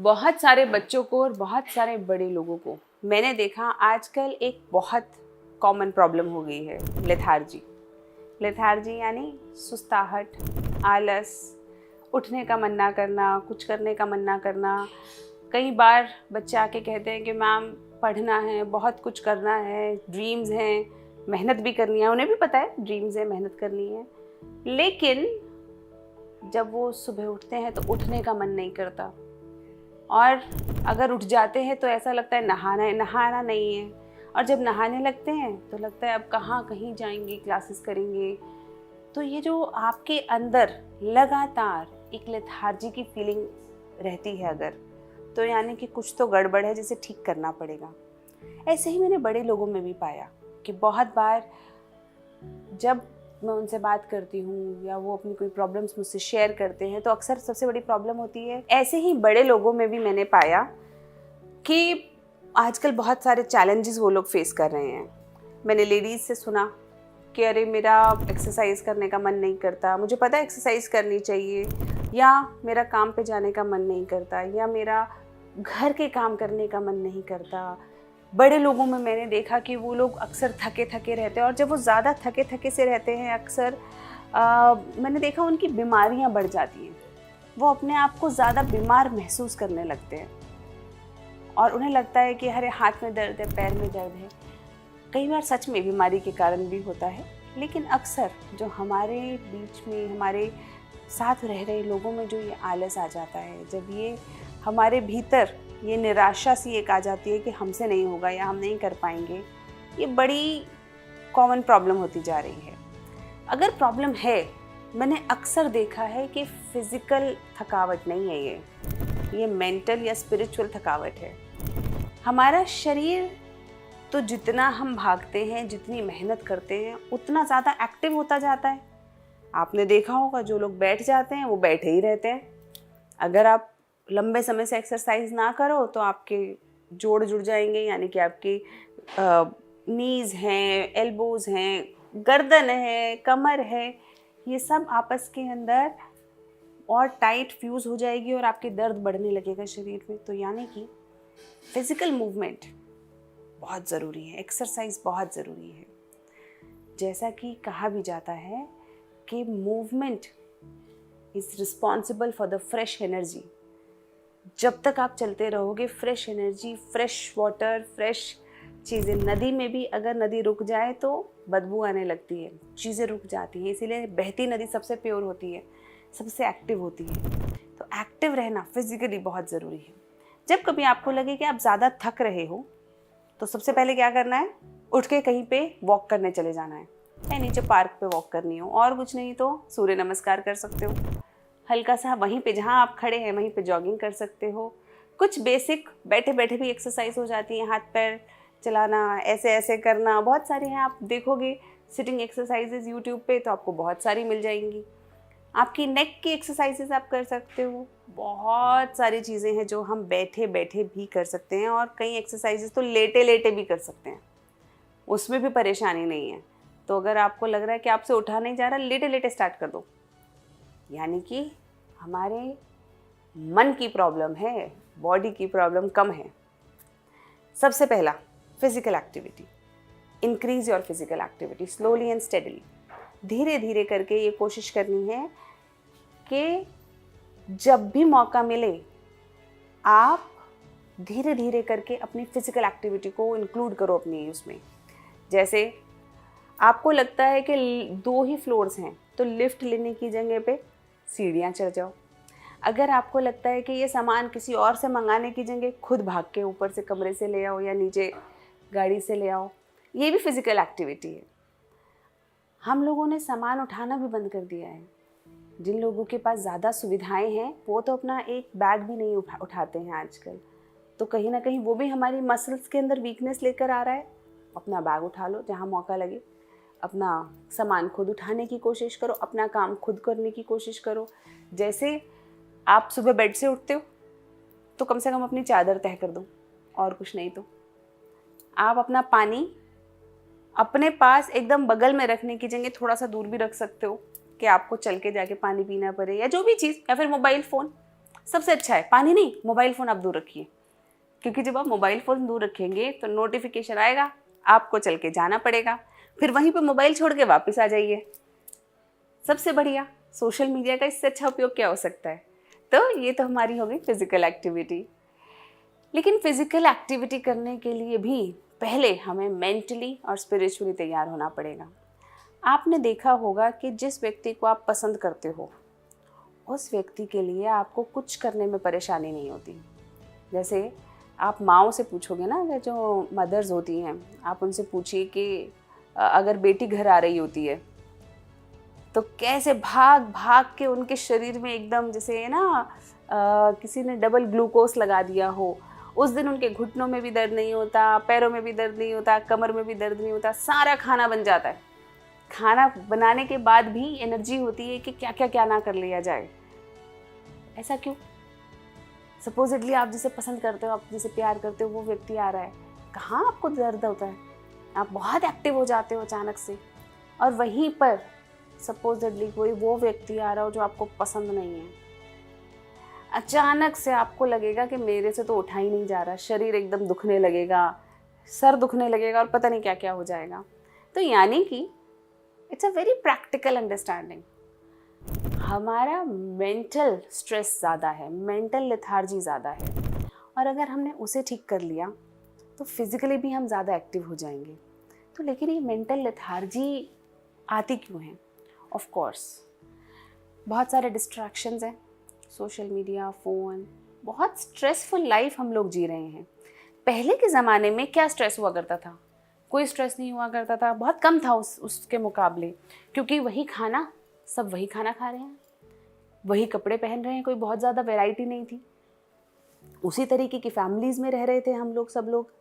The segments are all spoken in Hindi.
बहुत सारे बच्चों को और बहुत सारे बड़े लोगों को मैंने देखा आजकल एक बहुत कॉमन प्रॉब्लम हो गई है, लेथार्जी। लेथार्जी यानी सुस्ताहट, आलस, उठने का मन ना करना, कुछ करने का मन ना करना। कई बार बच्चे आके कहते हैं कि मैम पढ़ना है, बहुत कुछ करना है, ड्रीम्स हैं, मेहनत भी करनी है। उन्हें भी पता है ड्रीम्स है, मेहनत करनी है, लेकिन जब वो सुबह उठते हैं तो उठने का मन नहीं करता। और अगर उठ जाते हैं तो ऐसा लगता है नहाना नहीं है। और जब नहाने लगते हैं तो लगता है अब कहाँ कहीं जाएंगे, क्लासेस करेंगे। तो ये जो आपके अंदर लगातार एक लेथार्जी की फीलिंग रहती है अगर, तो यानी कि कुछ तो गड़बड़ है जिसे ठीक करना पड़ेगा। ऐसे ही मैंने बड़े लोगों में भी पाया कि बहुत बार जब मैं उनसे बात करती हूँ या वो अपनी कोई प्रॉब्लम्स मुझसे शेयर करते हैं तो अक्सर सबसे बड़ी प्रॉब्लम होती है। ऐसे ही बड़े लोगों में भी मैंने पाया कि आजकल बहुत सारे चैलेंजेस वो लोग फेस कर रहे हैं। मैंने लेडीज़ से सुना कि अरे मेरा एक्सरसाइज करने का मन नहीं करता, मुझे पता है एक्सरसाइज करनी चाहिए, या मेरा काम पे जाने का मन नहीं करता, या मेरा घर के काम करने का मन नहीं करता। बड़े लोगों में मैंने देखा कि वो लोग अक्सर थके थके रहते हैं, और जब वो ज़्यादा थके थके से रहते हैं अक्सर मैंने देखा उनकी बीमारियां बढ़ जाती हैं। वो अपने आप को ज़्यादा बीमार महसूस करने लगते हैं और उन्हें लगता है कि अरे हाथ में दर्द है, पैर में दर्द है। कई बार सच में बीमारी के कारण भी होता है, लेकिन अक्सर जो हमारे बीच में, हमारे साथ रह रहे लोगों में जो ये आलस आ जाता है, जब ये हमारे भीतर ये निराशा सी एक आ जाती है कि हमसे नहीं होगा या हम नहीं कर पाएंगे, ये बड़ी कॉमन प्रॉब्लम होती जा रही है। अगर प्रॉब्लम है, मैंने अक्सर देखा है कि फिज़िकल थकावट नहीं है, ये मेंटल या स्पिरिचुअल थकावट है। हमारा शरीर तो जितना हम भागते हैं, जितनी मेहनत करते हैं, उतना ज़्यादा एक्टिव होता जाता है। आपने देखा होगा जो लोग बैठ जाते हैं वो बैठे ही रहते हैं। अगर आप लंबे समय से एक्सरसाइज ना करो तो आपके जोड़ जुड़ जाएंगे, यानी कि आपकी नीज़ हैं, एल्बोज़ हैं, गर्दन है, कमर है, ये सब आपस के अंदर और टाइट फ्यूज़ हो जाएगी और आपके दर्द बढ़ने लगेगा शरीर में। तो यानी कि फिज़िकल मूवमेंट बहुत ज़रूरी है, एक्सरसाइज बहुत ज़रूरी है। जैसा कि कहा भी जाता है कि movement is responsible for the fresh energy. जब तक आप चलते रहोगे, fresh energy, fresh water, fresh चीज़ें, नदी में भी अगर नदी रुक जाए तो बदबू आने लगती है, चीज़ें रुक जाती हैं। इसीलिए बहती नदी सबसे प्योर होती है, सबसे एक्टिव होती है। तो एक्टिव रहना फिजिकली बहुत ज़रूरी है। जब कभी आपको लगे कि आप ज़्यादा थक रहे हो तो सबसे पहले क्या करना है, उठ के कहीं पे वॉक करने चले जाना है, या नीचे पार्क पे वॉक करनी हो, और कुछ नहीं तो सूर्य नमस्कार कर सकते हो। हल्का सा वहीं पे जहाँ आप खड़े हैं वहीं पे जॉगिंग कर सकते हो। कुछ बेसिक बैठे बैठे भी एक्सरसाइज हो जाती है, हाथ पैर चलाना, ऐसे ऐसे करना, बहुत सारी हैं। आप देखोगे सिटिंग एक्सरसाइजेज यूट्यूब पे तो आपको बहुत सारी मिल जाएंगी। आपकी नेक की एक्सरसाइजेज आप कर सकते हो। बहुत सारी चीज़ें हैं जो हम बैठे बैठे भी कर सकते हैं, और कई एक्सरसाइजेज तो लेटे लेटे भी कर सकते हैं, उसमें भी परेशानी नहीं है। तो अगर आपको लग रहा है कि आपसे उठा नहीं जा रहा, लेटे लेटे स्टार्ट कर दो। यानी कि हमारे मन की प्रॉब्लम है, बॉडी की प्रॉब्लम कम है। सबसे पहला physical activity, increase your physical activity slowly and steadily. धीरे धीरे करके ये कोशिश करनी है कि जब भी मौका मिले आप धीरे धीरे करके अपनी फिजिकल एक्टिविटी को इंक्लूड करो अपनी उसमें। जैसे आपको लगता है कि 2 ही फ्लोर्स हैं तो लिफ्ट लेने की जगह पे सीढ़ियाँ चढ़ जाओ। अगर आपको लगता है कि ये सामान किसी और से मंगाने की जगह खुद भाग के ऊपर से कमरे से ले आओ या नीचे गाड़ी से ले आओ, ये भी फिजिकल एक्टिविटी है। हम लोगों ने सामान उठाना भी बंद कर दिया है। जिन लोगों के पास ज़्यादा सुविधाएं हैं वो तो अपना एक बैग भी नहीं उठाते हैं आजकल। तो कहीं ना कहीं वो भी हमारी मसल्स के अंदर वीकनेस लेकर आ रहा है। अपना बैग उठा लो जहाँ मौका लगे, अपना सामान खुद उठाने की कोशिश करो, अपना काम खुद करने की कोशिश करो। जैसे आप सुबह बेड से उठते हो तो कम से कम अपनी चादर तह कर दो, और कुछ नहीं तो आप अपना पानी अपने पास एकदम बगल में रखने की जगह थोड़ा सा दूर भी रख सकते हो कि आपको चल के जाके पानी पीना पड़े, या जो भी चीज़, या फिर मोबाइल फ़ोन सबसे अच्छा है। पानी नहीं, मोबाइल फ़ोन आप दूर रखिए, क्योंकि जब आप मोबाइल फ़ोन दूर रखेंगे तो नोटिफिकेशन आएगा, आपको चल के जाना पड़ेगा, फिर वहीं पे मोबाइल छोड़ के वापस आ जाइए। सबसे बढ़िया सोशल मीडिया का इससे अच्छा उपयोग क्या हो सकता है। तो ये तो हमारी हो गई फिजिकल एक्टिविटी। लेकिन फिजिकल एक्टिविटी करने के लिए भी पहले हमें मेंटली और स्पिरिचुअली तैयार होना पड़ेगा। आपने देखा होगा कि जिस व्यक्ति को आप पसंद करते हो उस व्यक्ति के लिए आपको कुछ करने में परेशानी नहीं होती। जैसे आप माँओं से पूछोगे ना, जो मदर्स होती हैं, आप उनसे पूछिए कि अगर बेटी घर आ रही होती है तो कैसे भाग भाग के उनके शरीर में एकदम जैसे ना किसी ने डबल ग्लूकोज लगा दिया हो। उस दिन उनके घुटनों में भी दर्द नहीं होता, पैरों में भी दर्द नहीं होता, कमर में भी दर्द नहीं होता, सारा खाना बन जाता है। खाना बनाने के बाद भी एनर्जी होती है कि क्या क्या क्या ना कर लिया जाए। ऐसा क्यों? सपोजिटली आप जिसे पसंद करते हो, आप जिसे प्यार करते हो, वो व्यक्ति आ रहा है, कहाँ आपको दर्द होता है? आप बहुत एक्टिव हो जाते हो अचानक से। और वहीं पर सपोजिटली कोई वो व्यक्ति आ रहा हो जो आपको पसंद नहीं है, अचानक से आपको लगेगा कि मेरे से तो उठा ही नहीं जा रहा, शरीर एकदम दुखने लगेगा, सर दुखने लगेगा और पता नहीं क्या क्या हो जाएगा। तो यानी कि it's a very practical understanding. हमारा मेंटल स्ट्रेस ज़्यादा है, मेंटल लेथार्जी ज़्यादा है, और अगर हमने उसे ठीक कर लिया तो फिज़िकली भी हम ज़्यादा एक्टिव हो जाएंगे। तो लेकिन ये मेंटल लेथार्जी आती क्यों है? ऑफ कोर्स बहुत सारे डिस्ट्रैक्शंस हैं, सोशल मीडिया, फ़ोन, बहुत स्ट्रेसफुल लाइफ हम लोग जी रहे हैं। पहले के ज़माने में क्या स्ट्रेस हुआ करता था? कोई स्ट्रेस नहीं हुआ करता था, बहुत कम था उसके मुकाबले, क्योंकि वही खाना, सब वही खाना खा रहे हैं, वही कपड़े पहन रहे हैं, कोई बहुत ज़्यादा वैरायटी नहीं थी। उसी तरीके की फैमिलीज़ में रह रहे थे हम लोग, सब लोग,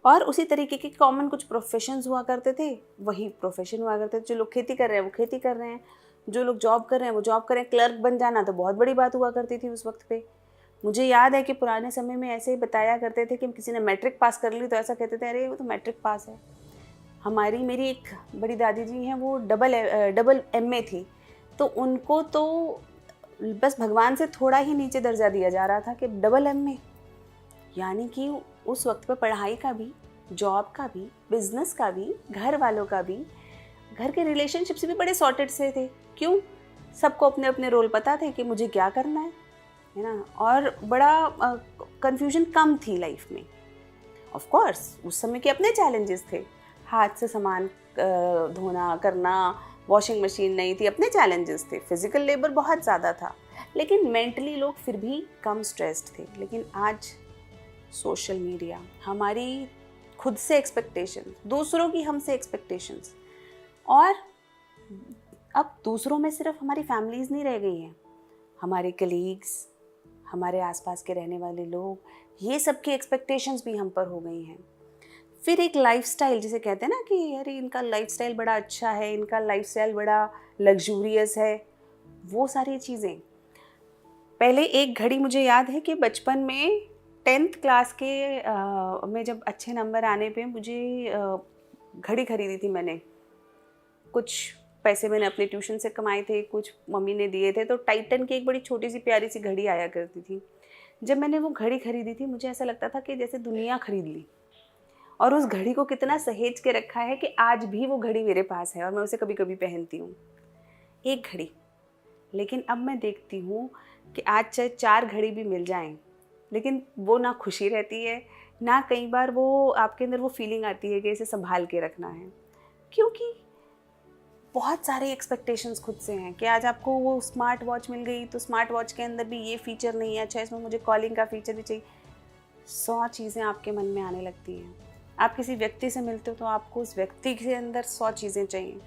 और उसी तरीके के कॉमन कुछ प्रोफेशंस हुआ करते थे, वही प्रोफेशन हुआ करते थे। जो लोग खेती कर रहे हैं वो खेती कर रहे हैं, जो लोग जॉब कर रहे हैं वो जॉब कर रहे हैं। क्लर्क बन जाना तो बहुत बड़ी बात हुआ करती थी उस वक्त पे। मुझे याद है कि पुराने समय में ऐसे ही बताया करते थे कि किसी ने मैट्रिक पास कर ली तो ऐसा कहते थे, अरे वो तो मैट्रिक पास है। मेरी एक बड़ी दादी जी हैं, वो डबल MA थी, तो उनको तो बस भगवान से थोड़ा ही नीचे दर्जा दिया जा रहा था कि डबल MA। यानी कि उस वक्त पे पढ़ाई का भी, जॉब का भी, बिजनेस का भी, घर वालों का भी, घर के रिलेशनशिप्स भी बड़े सॉर्टेड से थे। क्यों? सबको अपने अपने रोल पता थे कि मुझे क्या करना है ना, और बड़ा कंफ्यूजन कम थी लाइफ में। ऑफ कोर्स उस समय के अपने चैलेंजेस थे, हाथ से सामान धोना करना, वॉशिंग मशीन नहीं थी, अपने चैलेंजेस थे, फिजिकल लेबर बहुत ज़्यादा था, लेकिन मेंटली लोग फिर भी कम स्ट्रेस्ड थे। लेकिन आज सोशल मीडिया, हमारी खुद से एक्सपेक्टेशन, दूसरों की हमसे एक्सपेक्टेशंस, और अब दूसरों में सिर्फ हमारी फैमिलीज़ नहीं रह गई हैं, हमारे कलीग्स, हमारे आसपास के रहने वाले लोग, ये सब की एक्सपेक्टेशंस भी हम पर हो गई हैं। फिर एक लाइफस्टाइल, जिसे कहते हैं ना कि अरे इनका लाइफस्टाइल बड़ा अच्छा है, इनका लाइफस्टाइल बड़ा लग्जूरियस है, वो सारी चीज़ें। पहले एक घड़ी मुझे याद है कि बचपन में 10th क्लास के में जब अच्छे नंबर आने पे मुझे घड़ी खरीदी थी मैंने। कुछ पैसे मैंने अपने ट्यूशन से कमाए थे, कुछ मम्मी ने दिए थे, तो टाइटन की एक बड़ी छोटी सी प्यारी सी घड़ी आया करती थी। जब मैंने वो घड़ी खरीदी थी, मुझे ऐसा लगता था कि जैसे दुनिया खरीद ली, और उस घड़ी को कितना सहेज के रखा है कि आज भी वो घड़ी मेरे पास है और मैं उसे कभी कभी पहनती हूँ। एक घड़ी। लेकिन अब मैं देखती हूँ कि आज चाहे 4 घड़ी भी मिल जाएं, लेकिन वो ना खुशी रहती है, ना कई बार वो आपके अंदर वो फीलिंग आती है कि इसे संभाल के रखना है, क्योंकि बहुत सारे एक्सपेक्टेशंस खुद से हैं कि आज आपको वो स्मार्ट वॉच मिल गई तो स्मार्ट वॉच के अंदर भी ये फ़ीचर नहीं है, अच्छा इसमें मुझे कॉलिंग का फ़ीचर भी चाहिए। 100 चीज़ें आपके मन में आने लगती हैं। आप किसी व्यक्ति से मिलते हो तो आपको उस व्यक्ति के अंदर 100 चीज़ें चाहिए।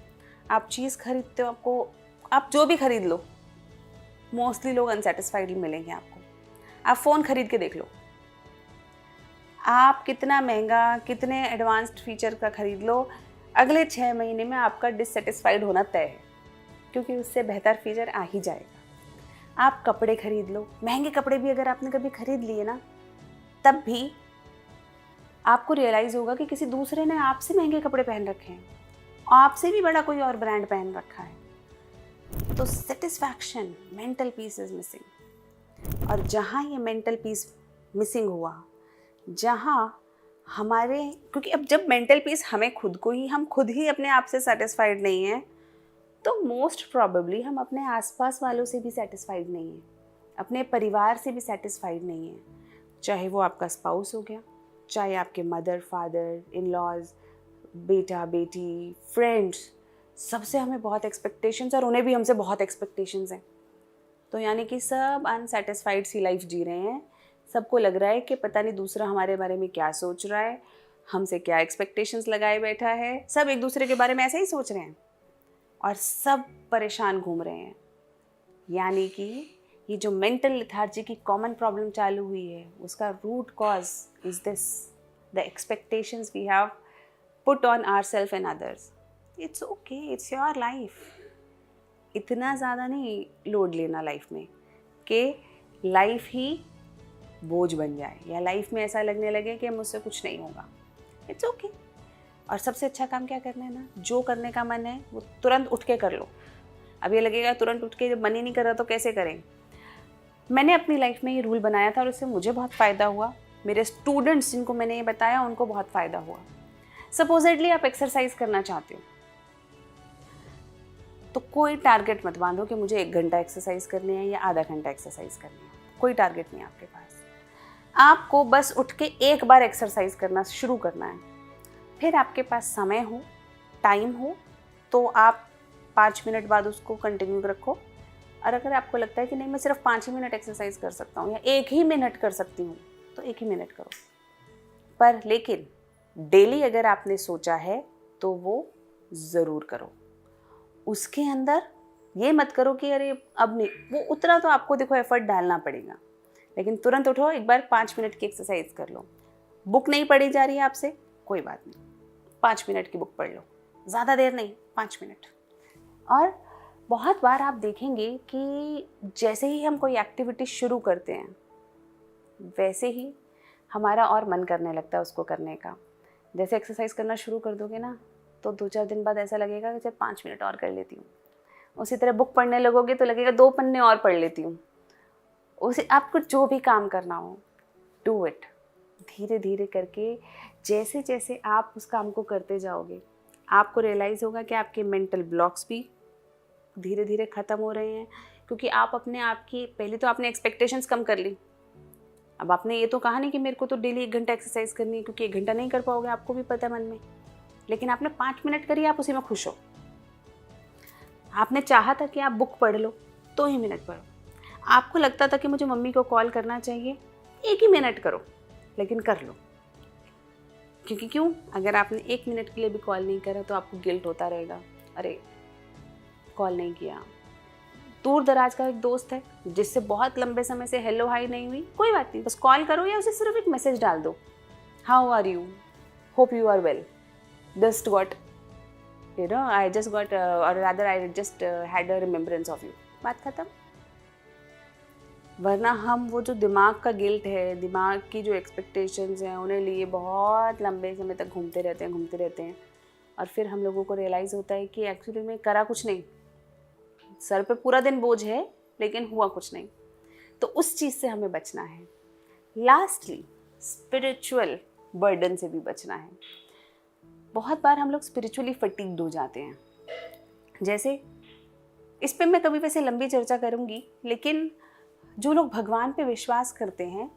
आप चीज़ खरीदते हो, आप जो भी खरीद लो, मोस्टली लोग अनसेटिस्फाइड मिलेंगे आपको। आप फ़ोन खरीद के देख लो, आप कितना महंगा, कितने एडवांस्ड फीचर का खरीद लो, अगले 6 महीने में आपका डिससेटिस्फाइड होना तय है, क्योंकि उससे बेहतर फीचर आ ही जाएगा। आप कपड़े खरीद लो, महंगे कपड़े भी अगर आपने कभी खरीद लिए ना, तब भी आपको रियलाइज़ होगा कि किसी दूसरे ने आपसे महंगे कपड़े पहन रखे हैं, आपसे भी बड़ा कोई और ब्रांड पहन रखा है। तो satisfaction, mental peace is missing. और जहाँ ये मेंटल पीस मिसिंग हुआ, जहाँ हमारे, क्योंकि अब जब मेंटल पीस हमें खुद को ही, हम खुद ही अपने आप से सेटिस्फाइड नहीं हैं, तो मोस्ट प्रॉबेबली हम अपने आसपास वालों से भी सेटिस्फाइड नहीं हैं, अपने परिवार से भी सेटिस्फाइड नहीं हैं, चाहे वो आपका स्पाउस हो गया, चाहे आपके मदर फादर, इन लॉज, बेटा बेटी, फ्रेंड्स, सबसे हमें बहुत एक्सपेक्टेशंस और उन्हें भी हमसे बहुत एक्सपेक्टेशंस हैं। तो यानी कि सब अनसेटिस्फाइड सी लाइफ जी रहे हैं। सबको लग रहा है कि पता नहीं दूसरा हमारे बारे में क्या सोच रहा है, हमसे क्या एक्सपेक्टेशंस लगाए बैठा है। सब एक दूसरे के बारे में ऐसे ही सोच रहे हैं और सब परेशान घूम रहे हैं। यानी कि ये जो मेंटल लेथार्जी की कॉमन प्रॉब्लम चालू हुई है, उसका root cause is this, the expectations we have put on ourselves and others. It's okay, it's your life. इतना ज़्यादा नहीं लोड लेना लाइफ में कि लाइफ ही बोझ बन जाए या लाइफ में ऐसा लगने लगे कि मुझसे कुछ नहीं होगा। It's okay. और सबसे अच्छा काम क्या करना है ना, जो करने का मन है वो तुरंत उठ के कर लो। अब ये लगेगा तुरंत उठ के जब मन ही नहीं कर रहा तो कैसे करें। मैंने अपनी लाइफ में ये रूल बनाया था और उससे मुझे बहुत फ़ायदा हुआ, मेरे स्टूडेंट्स जिनको मैंने ये बताया उनको बहुत फ़ायदा हुआ। सपोजिटली आप एक्सरसाइज करना चाहते हो तो कोई टारगेट मत बांधो कि मुझे 1 घंटा एक्सरसाइज करनी है या आधा घंटा एक्सरसाइज करनी है। कोई टारगेट नहीं आपके पास। आपको बस उठ के एक बार एक्सरसाइज करना शुरू करना है। फिर आपके पास समय हो, टाइम हो, तो आप 5 मिनट बाद उसको कंटिन्यू रखो। और अगर आपको लगता है कि नहीं मैं सिर्फ 5 ही मिनट एक्सरसाइज कर सकता हूँ या 1 ही मिनट कर सकती हूँ, तो 1 ही मिनट करो। पर लेकिन डेली अगर आपने सोचा है तो वो ज़रूर करो। उसके अंदर ये मत करो कि अरे अब नहीं, वो उतना तो आपको देखो एफर्ट डालना पड़ेगा, लेकिन तुरंत उठो, एक बार 5 मिनट की एक्सरसाइज कर लो। बुक नहीं पढ़ी जा रही है आपसे, कोई बात नहीं, 5 मिनट की बुक पढ़ लो, ज़्यादा देर नहीं, 5 मिनट। और बहुत बार आप देखेंगे कि जैसे ही हम कोई एक्टिविटी शुरू करते हैं वैसे ही हमारा और मन करने लगता है उसको करने का। जैसे एक्सरसाइज करना शुरू कर दोगे ना तो 2-4 दिन बाद ऐसा लगेगा कि चल 5 मिनट और कर लेती हूँ। उसी तरह बुक पढ़ने लगोगे तो लगेगा 2 पन्ने और पढ़ लेती हूँ। उसे आपको जो भी काम करना हो डू इट, धीरे धीरे करके। जैसे जैसे आप उस काम को करते जाओगे आपको रियलाइज़ होगा कि आपके मेंटल ब्लॉक्स भी धीरे धीरे ख़त्म हो रहे हैं, क्योंकि आप अपने आप की, पहले तो आपने एक्सपेक्टेशंस कम कर ली। अब आपने ये तो कहा नहीं कि मेरे को तो डेली 1 घंटा एक्सरसाइज करनी है, क्योंकि 1 घंटा नहीं कर पाओगे, आपको भी पता है मन में। लेकिन आपने 5 मिनट करी, आप उसी में खुश हो। आपने चाहा था कि आप बुक पढ़ लो, 2 ही मिनट पढ़ो। आपको लगता था कि मुझे मम्मी को कॉल करना चाहिए, 1 ही मिनट करो, लेकिन कर लो। क्योंकि क्यों, अगर आपने 1 मिनट के लिए भी कॉल नहीं करा तो आपको गिल्ट होता रहेगा, अरे कॉल नहीं किया। दूर दराज का एक दोस्त है जिससे बहुत लंबे समय से हेलो हाई नहीं हुई, कोई बात नहीं, बस कॉल करो या उसे सिर्फ एक मैसेज डाल दो, how are you, hope you are well, just got I just got or rather I just had a remembrance of you, बात खत्म। वरना हम वो जो दिमाग का गिल्ट है, दिमाग की जो एक्सपेक्टेशंस हैं, उन्हें लिए बहुत लंबे समय तक घूमते रहते हैं और फिर हम लोगों को रियलाइज़ होता है कि एक्चुअली में करा कुछ नहीं, सर पे पूरा दिन बोझ है लेकिन हुआ कुछ नहीं। तो उस चीज़ से हमें बचना है। लास्टली स्पिरिचुअल बर्डन से भी बचना है। बहुत बार हम लोग स्पिरिचुअली फटीग्ड हो जाते हैं। जैसे इस पे मैं कभी वैसे लंबी चर्चा करूँगी, लेकिन जो लोग भगवान पे विश्वास करते हैं,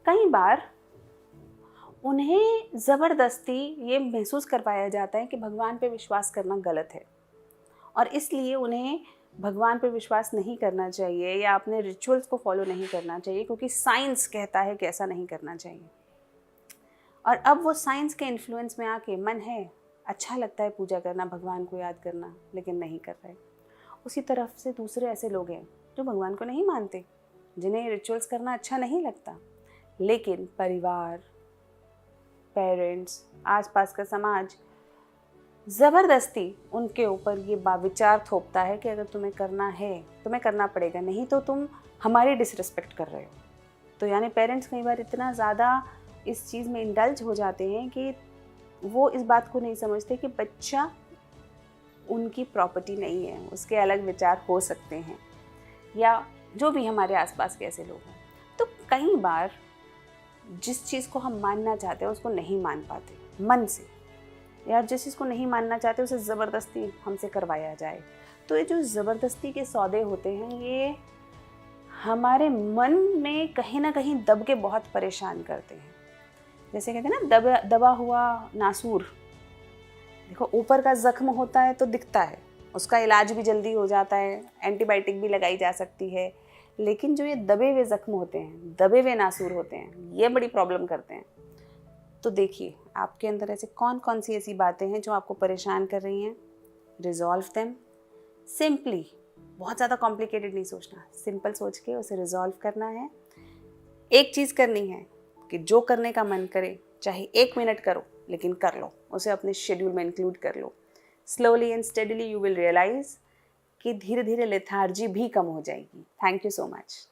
कई बार उन्हें ज़बरदस्ती ये महसूस करवाया जाता है कि भगवान पे विश्वास करना गलत है और इसलिए उन्हें भगवान पे विश्वास नहीं करना चाहिए या अपने रिचुअल्स को फॉलो नहीं करना चाहिए, क्योंकि साइंस कहता है कि ऐसा नहीं करना चाहिए। और अब वो साइंस के इन्फ्लुएंस में आके मन है, अच्छा लगता है पूजा करना, भगवान को याद करना, लेकिन नहीं कर रहे। उसी तरफ से दूसरे ऐसे लोग हैं जो भगवान को नहीं मानते, जिन्हें रिचुअल्स करना अच्छा नहीं लगता, लेकिन परिवार, पेरेंट्स, आसपास का समाज ज़बरदस्ती उनके ऊपर ये विचार थोपता है कि अगर तुम्हें करना है तुम्हें करना पड़ेगा, नहीं तो तुम हमारी डिसरिस्पेक्ट कर रहे हो। तो यानी पेरेंट्स कई बार इतना ज़्यादा इस चीज़ में इंडल्ज हो जाते हैं कि वो इस बात को नहीं समझते कि बच्चा उनकी प्रॉपर्टी नहीं है, उसके अलग विचार हो सकते हैं, या जो भी हमारे आसपास के ऐसे लोग हैं। कई बार जिस चीज़ को हम मानना चाहते हैं उसको नहीं मान पाते मन से, यार जिस चीज़ को नहीं मानना चाहते उसे ज़बरदस्ती हमसे करवाया जाए। तो ये जो ज़बरदस्ती के सौदे होते हैं ये हमारे मन में कहीं ना कहीं दब के बहुत परेशान करते हैं। जैसे कहते हैं ना, दबा हुआ नासूर, देखो ऊपर का ज़ख्म होता है तो दिखता है, उसका इलाज भी जल्दी हो जाता है, एंटीबायोटिक भी लगाई जा सकती है, लेकिन जो ये दबे हुए ज़ख्म होते हैं, दबे हुए नासूर होते हैं, ये बड़ी प्रॉब्लम करते हैं। तो देखिए आपके अंदर ऐसे कौन कौन सी ऐसी बातें हैं जो आपको परेशान कर रही हैं। रिजॉल्व देम सिंपली, बहुत ज़्यादा कॉम्प्लिकेटेड नहीं सोचना, सिंपल सोच के उसे रिजॉल्व करना है। एक चीज़ करनी है कि जो करने का मन करे, चाहे 1 मिनट करो लेकिन कर लो, उसे अपने शेड्यूल में इंक्लूड कर लो। Slowly and steadily you will realize कि धीरे धीरे लेथार्जी भी कम हो जाएगी। Thank you so much.